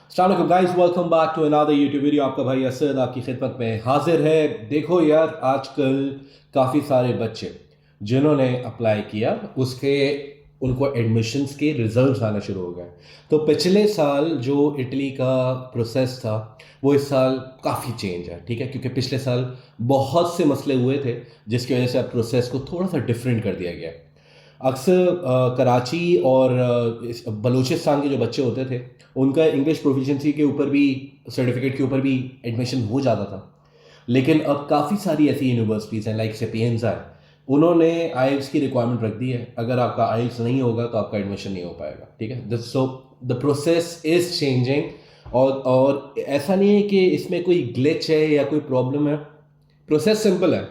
अस्सलाम वालेकुम guys, welcome back to another YouTube video. आपका भाई असद आपकी खिदमत में हाजिर है। देखो यार, आजकल काफ़ी सारे बच्चे जिन्होंने अप्लाई किया उसके उनको एडमिशन्स के रिजल्ट्स आना शुरू हो गए। तो पिछले साल जो इटली का प्रोसेस था वो इस साल काफ़ी चेंज है, ठीक है, क्योंकि पिछले साल बहुत से मसले हुए थे जिसकी वजह से अब प्रोसेस को थोड़ा सा डिफरेंट कर दिया गया है। अक्सर कराची और बलूचिस्तान के जो बच्चे होते थे उनका इंग्लिश प्रोफिशिएंसी के ऊपर भी, सर्टिफिकेट के ऊपर भी एडमिशन हो जाता था। लेकिन अब काफ़ी सारी ऐसी यूनिवर्सिटीज़ हैं लाइक सेपियंसा है, उन्होंने आइल्स की रिक्वायरमेंट रख दी है। अगर आपका आइल्स नहीं होगा तो आपका एडमिशन नहीं हो पाएगा, ठीक है। So the process is changing. और ऐसा नहीं है कि इसमें कोई ग्लिच है या कोई प्रॉब्लम है। प्रोसेस सिंपल है,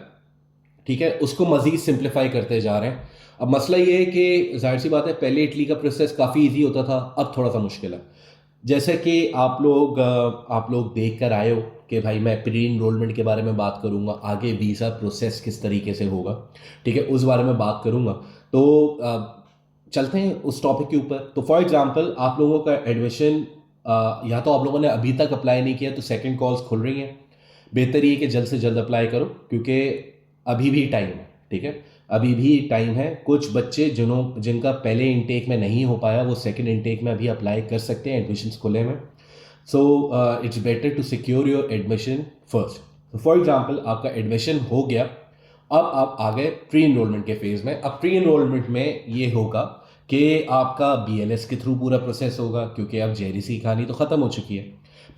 ठीक है, उसको मज़ीद सिंप्लीफाई करते जा रहे हैं। अब मसला ये है कि जाहिर सी बात है, पहले इटली का प्रोसेस काफ़ी इजी होता था, अब थोड़ा सा मुश्किल है। जैसे कि आप लोग देख कर आए हो कि भाई मैं प्री इनरोलमेंट के बारे में बात करूंगा, आगे वीज़ा प्रोसेस किस तरीके से होगा, ठीक है, उस बारे में बात करूंगा। तो चलते हैं उस टॉपिक के ऊपर। तो फॉर एग्जांपल, आप लोगों का एडमिशन या तो आप लोगों ने अभी तक अप्लाई नहीं किया तो सेकंड कॉल्स खुल रही हैं। बेहतर ये कि जल्द से जल्द अप्लाई करो, क्योंकि अभी भी टाइम है, ठीक है, अभी भी टाइम है। कुछ बच्चे जिनका पहले इनटेक में नहीं हो पाया वो सेकंड इनटेक में अभी अप्लाई कर सकते हैं, एडमिशन्स खुले में। So it's better to secure your admission first. तो फॉर एग्जांपल, आपका एडमिशन हो गया, अब आप आ गए प्री इनरोलमेंट के फेज़ में। अब प्री इनरोलमेंट में ये होगा कि आपका बीएलएस के थ्रू पूरा प्रोसेस होगा, क्योंकि अब जेआरईसी की कहानी तो ख़त्म हो चुकी है।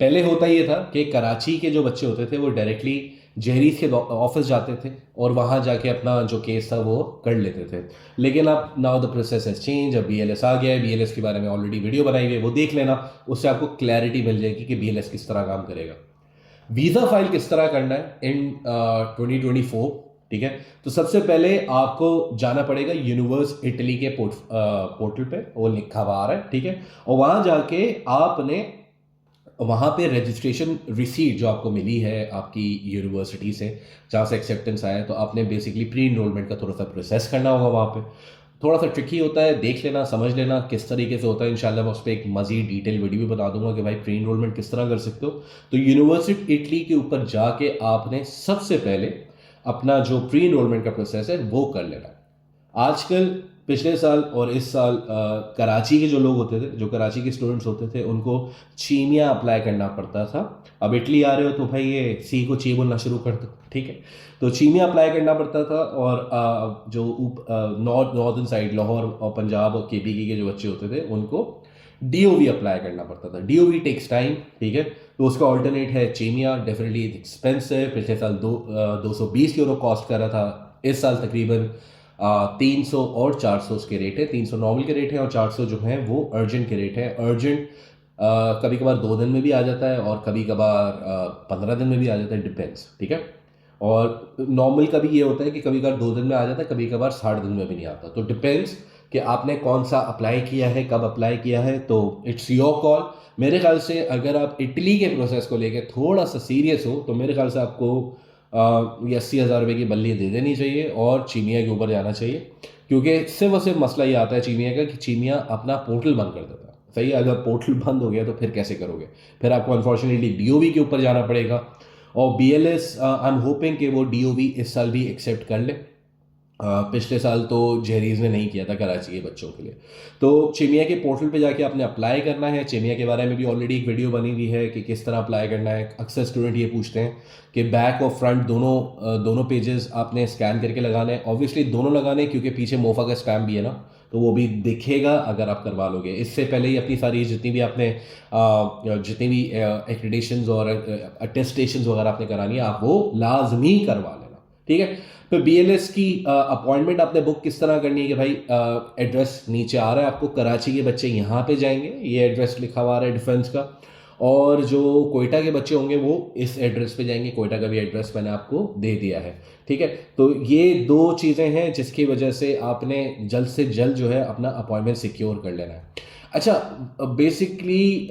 पहले होता ये था कि कराची के जो बच्चे होते थे वो डायरेक्टली जहरीस के ऑफिस जाते थे और वहाँ जाके अपना जो केस था वो कर लेते थे। लेकिन अब now the process has change. अब बीएलएस आ गया है, बीएलएस के बारे में ऑलरेडी वीडियो बनाई हुई है, वो देख लेना, उससे आपको क्लैरिटी मिल जाएगी कि बीएलएस किस तरह काम करेगा। वीज़ा फाइल किस तरह करना है इन 2024, ठीक है। तो सबसे पहले आपको जाना पड़ेगा यूनिवर्स इटली के पोर्टल पे, वो लिखा हुआ आ रहा है, ठीक है। और वहाँ जाके आपने वहाँ पे रजिस्ट्रेशन रिसीट जो आपको मिली है आपकी यूनिवर्सिटी से, जहाँ से एक्सेप्टेंस आया है, तो आपने बेसिकली प्री इनरोलमेंट का थोड़ा सा प्रोसेस करना होगा वहाँ पे। थोड़ा सा ट्रिकी होता है, देख लेना, समझ लेना किस तरीके से होता है। इंशाल्लाह मैं उस पर एक मज़ीद डिटेल वीडियो भी बता दूंगा कि भाई प्री इनरोलमेंट किस तरह कर सकते हो। तो यूनिवर्सिटी इटली के ऊपर जाके आपने सबसे पहले अपना जो प्री इनरोलमेंट का प्रोसेस है वो कर लेना है। आजकल पिछले साल और इस साल कराची के जो लोग होते थे, जो कराची के स्टूडेंट्स होते थे, उनको चीमिया अप्लाई करना पड़ता था। अब इटली आ रहे हो तो भाई ये सी को ची बोलना शुरू कर दो, ठीक है। तो चीमिया अप्लाई करना पड़ता था। और जो नॉर्दर्न साइड लाहौर और पंजाब और केपी के जो बच्चे होते थे उनको डीओवी अप्लाई करना पड़ता था। डीओवी टेक्स टाइम, ठीक है। तो उसका ऑल्टरनेट है चीमिया। डेफिनेटली एक्सपेंसिव, पिछले साल 220 यूरो कॉस्ट कर रहा था, इस साल तकरीबन 300 और 400 उसके रेट है। 300 नॉर्मल के रेट है और 400 जो है वो अर्जेंट के रेट है। अर्जेंट कभी कभार 2 दिन में भी आ जाता है और कभी कभार 15 दिन में भी आ जाता है, डिपेंड्स, ठीक है। और नॉर्मल का भी ये होता है कि कभी कभार 2 दिन में आ जाता है, कभी कभार 60 दिन में भी नहीं आता। तो डिपेंड्स कि आपने कौन सा अप्लाई किया है, कब अप्लाई किया है, तो इट्स योर कॉल। मेरे ख्याल से अगर आप इटली के प्रोसेस को लेके थोड़ा सा सीरियस हो तो मेरे ख्याल से आपको ये 80,000 रुपये की बल्ली दे देनी चाहिए और चीमिया के ऊपर जाना चाहिए। क्योंकि सिर्फ और सिर्फ मसला ये आता है चीमिया का कि चीमिया अपना पोर्टल बंद कर देता है। सही है, अगर पोर्टल बंद हो गया तो फिर कैसे करोगे, फिर आपको अनफॉर्चुनेटली डीओवी के ऊपर जाना पड़ेगा। और बीएलएस आई एम होपिंग कि वो डीओवी इस साल भी एक्सेप्ट कर ले। पिछले साल तो जहरीज ने नहीं किया था कराची के बच्चों के लिए। तो चीमिया के पोर्टल पे जाके आपने अप्लाई करना है। चीमिया के बारे में भी ऑलरेडी एक वीडियो बनी हुई है कि किस तरह अप्लाई करना है। अक्सर स्टूडेंट ये पूछते हैं कि बैक और फ्रंट दोनों पेजेस आपने स्कैन करके लगाने हैं। ऑब्वियसली दोनों लगाने, क्योंकि पीछे मोफा का स्टैम्प भी है ना, तो वो भी दिखेगा अगर आप करवा लोगे। इससे पहले ही अपनी सारी जितनी भी आपने जितनी भी एक्रेडिटेशंस और अटेस्टेशंस वगैरह आपने करानी है, आप वो लाजमी करवा लेना, ठीक है। फिर बीएलएस की अपॉइंटमेंट आपने बुक किस तरह करनी है कि भाई एड्रेस नीचे आ रहा है आपको, कराची के बच्चे यहाँ पे जाएंगे, ये एड्रेस लिखा हुआ है डिफेंस का। और जो कोयटा के बच्चे होंगे वो इस एड्रेस पे जाएंगे। कोयटा का भी एड्रेस मैंने आपको दे दिया है, ठीक है। तो ये 2 चीज़ें हैं जिसकी वजह से आपने जल्द से जल्द जो है अपना अपॉइंटमेंट सिक्योर कर लेना है। अच्छा, बेसिकली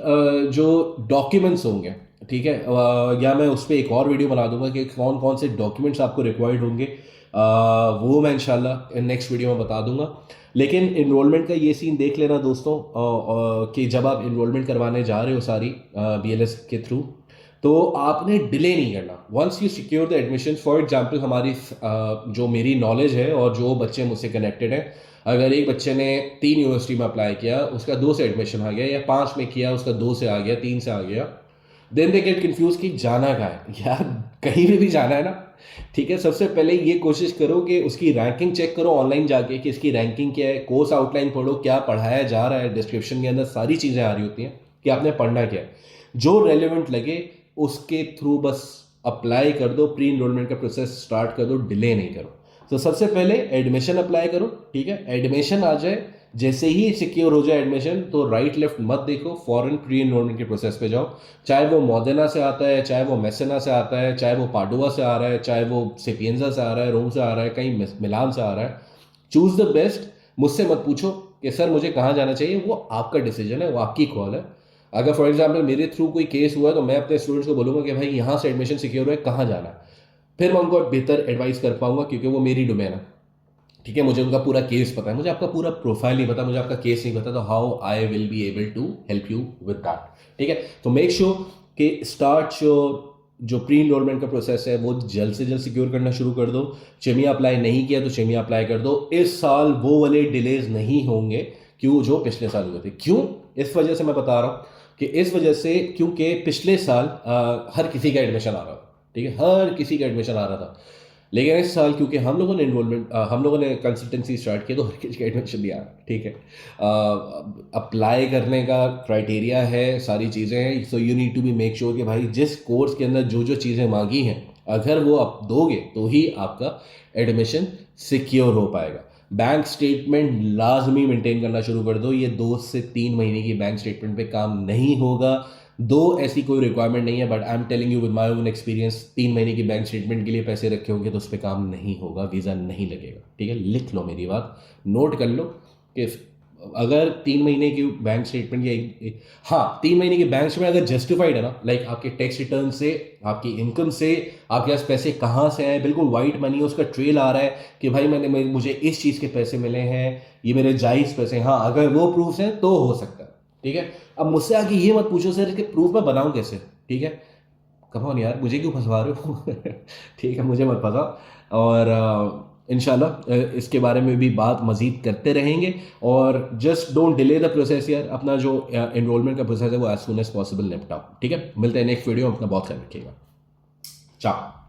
जो डॉक्यूमेंट्स होंगे, ठीक है, या मैं उस पर एक और वीडियो बना दूंगा कि कौन कौन से डॉक्यूमेंट्स आपको रिक्वायर्ड होंगे, वो मैं इंशाल्लाह नेक्स्ट वीडियो में बता दूंगा। लेकिन इनरोलमेंट का ये सीन देख लेना दोस्तों, कि जब आप इनरोलमेंट करवाने जा रहे हो सारी BLS के थ्रू, तो आपने डिले नहीं करना। Once you secure the admission, for example हमारी जो मेरी नॉलेज है और जो बच्चे मुझसे कनेक्टेड हैं, अगर एक बच्चे ने 3 यूनिवर्सिटी में अप्लाई किया, उसका 2 से एडमिशन आ गया, या 5 में किया उसका 2 से आ गया, 3 से आ गया, देन दे गेट कंफ्यूज कि जाना कहाँ है यार। कहीं भी जाना है ना, ठीक है। सबसे पहले ये कोशिश करो कि उसकी रैंकिंग चेक करो ऑनलाइन जाके कि इसकी रैंकिंग क्या है, कोर्स आउटलाइन पढ़ो, क्या पढ़ाया जा रहा है, डिस्क्रिप्शन के अंदर सारी चीज़ें आ रही होती हैं कि आपने पढ़ना क्या है। जो रेलिवेंट लगे उसके थ्रू बस अप्लाई कर दो, प्री इनरोलमेंट का प्रोसेस स्टार्ट कर दो, डिले नहीं करो। तो सबसे पहले एडमिशन अप्लाई करो, ठीक है। एडमिशन आ जाए, जैसे ही सिक्योर हो जाए एडमिशन, तो राइट लेफ्ट मत देखो, फॉरन प्री एनरोलमेंट के प्रोसेस पे जाओ। चाहे वो मॉडेना से आता है, चाहे वो मेसेना से आता है, चाहे वो पाडुआ से आ रहा है, चाहे वो सेपिएंजा से आ रहा है, रोम से आ रहा है, कहीं मिलान से आ रहा है, चूज द बेस्ट। मुझसे मत पूछो कि सर मुझे कहाँ जाना चाहिए, वो आपका डिसीजन है, वो आपकी कॉल है। अगर फॉर एग्जाम्पल मेरे थ्रू कोई केस हुआ है तो मैं अपने स्टूडेंट्स को बोलूँगा कि भाई यहाँ से एडमिशन सिक्योर है, कहाँ जाना है, फिर मैं उनको बेहतर एडवाइस कर पाऊंगा, क्योंकि वो मेरी डोमेन है, ठीक है। मुझे उनका पूरा केस पता है, मुझे आपका पूरा प्रोफाइल नहीं पता, मुझे आपका केस नहीं पता, तो how I will be able to help you with that, ठीक है। तो मेक श्योर कि स्टार्ट जो प्री इनरोलमेंट का प्रोसेस है वो जल्द से जल्द सिक्योर करना शुरू कर दो। चेमिया अप्लाई नहीं किया तो चेमिया अप्लाई कर दो। इस साल वो वाले डिलेज नहीं होंगे क्यों जो पिछले साल हुए थे। क्यों, इस वजह से मैं बता रहा हूँ कि इस वजह से, क्योंकि पिछले साल हर किसी का एडमिशन आ रहा था, ठीक है, हर किसी का एडमिशन आ रहा था। लेकिन इस साल क्योंकि हम लोगों ने हम लोगों ने कंसल्टेंसी स्टार्ट किया, तो हर किसी का एडमिशन दिया, ठीक है। अप्लाई करने का क्राइटेरिया है, सारी चीज़ें हैं, so you need to be make sure कि भाई जिस कोर्स के अंदर जो जो चीज़ें मांगी हैं, अगर वो आप दोगे तो ही आपका एडमिशन सिक्योर हो पाएगा। बैंक स्टेटमेंट लाजमी मेंटेन करना शुरू कर दो। ये 2 से 3 महीने की बैंक स्टेटमेंट पे काम नहीं होगा। दो ऐसी कोई रिक्वायरमेंट नहीं है, but I am telling you with my own experience, 3 महीने की बैंक स्टेटमेंट के लिए पैसे रखे होंगे तो उस पर काम नहीं होगा, वीज़ा नहीं लगेगा, ठीक है। लिख लो मेरी बात, नोट कर लो कि अगर 3 महीने की बैंक स्टेटमेंट या हाँ 3 महीने की बैंक स्टेटमेंट अगर जस्टिफाइड है ना, लाइक आपके टैक्स रिटर्न से, आपकी इनकम से, आपके पास पैसे कहाँ से आए, बिल्कुल वाइट मनी, उसका ट्रेल आ रहा है कि भाई मुझे इस चीज़ के पैसे मिले हैं, ये मेरे जायज़ पैसे, हाँ अगर वो प्रूफ हैं तो हो सकता है, ठीक है। अब मुझसे आगे ये मत पूछो सर इसके प्रूफ मैं बनाऊं कैसे, ठीक है। कम ऑन यार, मुझे क्यों फंसवा रहे हो ठीक है, मुझे मत फंसाओ। और इंशाल्लाह इसके बारे में भी बात मजीद करते रहेंगे। और just don't delay the process यार, अपना जो एनरोलमेंट का प्रोसेस है वो एज सुन एज पॉसिबल निपटाओ, ठीक है। मिलते हैं नेक्स्ट वीडियो में, अपना बहुत ख्याल रखिएगा। चाओ।